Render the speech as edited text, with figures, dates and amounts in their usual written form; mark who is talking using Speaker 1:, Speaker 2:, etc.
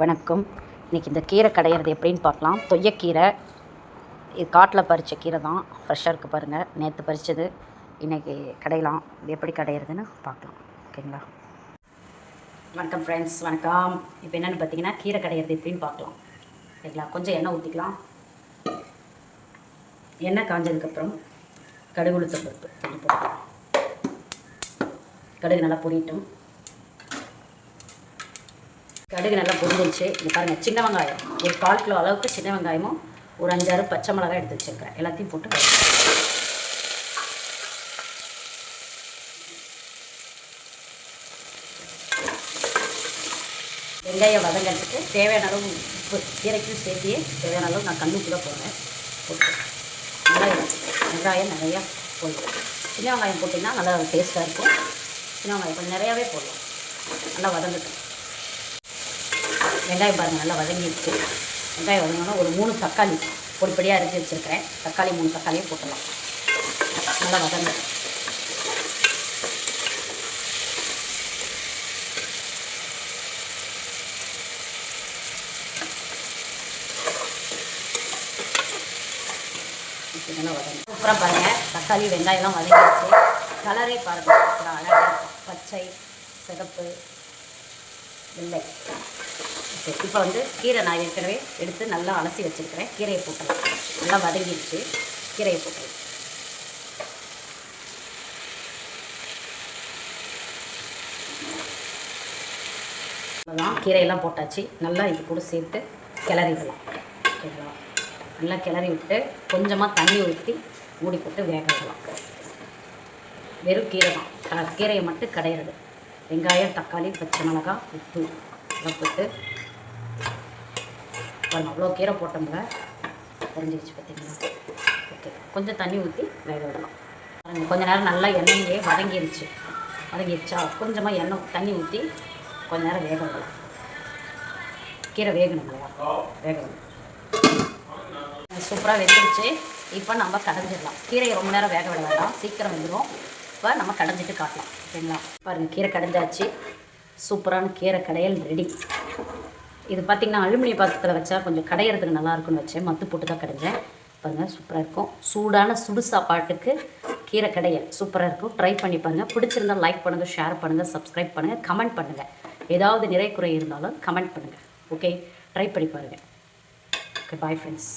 Speaker 1: வணக்கம். இன்றைக்கி இந்த கீரை கடையிறது எப்படின்னு பார்க்கலாம். தொய்யக்கீரை, இது காட்டில் பறித்த கீரை தான். ஃப்ரெஷ்ஷாக இருக்குது பாருங்கள். நேற்று பறித்தது, இன்றைக்கி கடையலாம். இது எப்படி கடையிறதுன்னு பார்க்கலாம். ஓகேங்களா? வணக்கம் ஃப்ரெண்ட்ஸ், வணக்கம். இப்போ என்னென்னு பார்த்தீங்கன்னா, கீரை கடையிறது எப்படின்னு பார்க்கலாம். ஓகேங்களா? கொஞ்சம் எண்ணெய் ஊற்றிக்கலாம். எண்ணெய் காஞ்சதுக்கப்புறம் கடுகு உளுத்தம் பருப்பு கொஞ்சம் போட்டுக்கலாம். கடுகு நல்லா பொரியட்டும். கடுகு நல்லா பொரிஞ்சிருச்சு. இது பாருங்கள், சின்ன வெங்காயம் ஒரு 1/4 கிலோ அளவுக்கு சின்ன வெங்காயமும் ஒரு 5-6 பச்சை மிளகாய் எடுத்து வச்சுருக்கிறேன். எல்லாத்தையும் போட்டு வெங்காயம் வதங்கிறதுக்கு தேவையான அளவு உப்பு, கீரைக்கும் சேர்த்தியே தேவையான அளவு நான் கல்லுப்பு தான் போடுறேன். போட்டு நல்லா வெங்காயம் நிறையா போடுவோம். சின்ன வெங்காயம் போட்டிங்கன்னா நல்லா டேஸ்ட்டாக இருக்கும். சின்ன வெங்காயம் கொஞ்சம் நிறையாவே போடலாம். நல்லா வதங்கட்டும். வெங்காயம் பாருங்கள் நல்லா வதங்கிடுச்சு. வெங்காயம் வதங்கினா ஒரு 3 தக்காளி பொடிப்படியாக அரைச்சி வச்சுருக்கிறேன். தக்காளி 3 தக்காளியும் போட்டுடலாம். நல்லா வதங்க. நல்லா வதங்க. சூப்பராக பாருங்கள், தக்காளி வெங்காயம்லாம் வதங்கிடுச்சு. கலரே பாருங்கள் சூப்பராக அழகாக இருக்கும். பச்சை, சிகப்பு, வெள்ளை. இப்போ கீரை நான் ஏற்கனவே எடுத்து நல்லா அலசி வச்சுருக்கிறேன். கீரையை போட்டுலாம். நல்லா வதங்கிடுச்சு. கீரையை போட்டுலாம். அதான் கீரையெல்லாம் போட்டாச்சு. நல்லா இது கூட சேர்த்து கிளறிடலாம். ஓகேங்களா? நல்லா கிளறி விட்டு கொஞ்சமாக தண்ணி ஊற்றி மூடி போட்டு வேக விடலாம். வெறும் கீரை தான். கீரையை மட்டும் கடையிறது. வெங்காயம், தக்காளி, பச்சை மிளகாய், உப்பு எல்லாம் போட்டு பாருங்கள். அவ்வளோ கீரை போட்டோம்ல, தெரிஞ்சிருச்சு பார்த்தீங்களா? ஓகே, கொஞ்சம் தண்ணி ஊற்றி வேக விடலாம். பாருங்கள், கொஞ்சம் நேரம் நல்லா எண்ணெயிலே வதங்கிடுச்சா கொஞ்சமாக எண்ணெய் தண்ணி ஊற்றி கொஞ்சம் நேரம் வேக விடலாம். கீரை வேகணும், நல்லா வேக விடணும். சூப்பராக வெந்துடுச்சு. இப்போ நம்ம கடைஞ்சிடலாம். கீரையை ரொம்ப நேரம் வேக விட வேண்டாம், சீக்கிரம் வெந்துடும். இப்போ நம்ம கடைஞ்சிட்டு காட்டலாம். ஓகேங்களா? பாருங்கள், கீரை கடைஞ்சாச்சு. சூப்பரான கீரை கடையல் ரெடி. இது பார்த்திங்கன்னா அலுமினிய பாத்திரத்தில் வச்சா கொஞ்சம் கடையிறதுக்கு நல்லாயிருக்குன்னு வச்சேன். மத்து போட்டு தான் கடைஞ்சேன். பாருங்கள், சூப்பராக இருக்கும். சூடான சுடு சாப்பாட்டுக்கு கீரை கடையல் சூப்பராக இருக்கும். ட்ரை பண்ணி பாருங்கள். பிடிச்சிருந்தால் லைக் பண்ணுங்கள், ஷேர் பண்ணுங்கள், சப்ஸ்கிரைப் பண்ணுங்கள், கமெண்ட் பண்ணுங்கள். ஏதாவது நிறை குறை இருந்தாலும் கமெண்ட் பண்ணுங்கள். ஓகே, ட்ரை பண்ணி பாருங்கள். Okay, bye friends.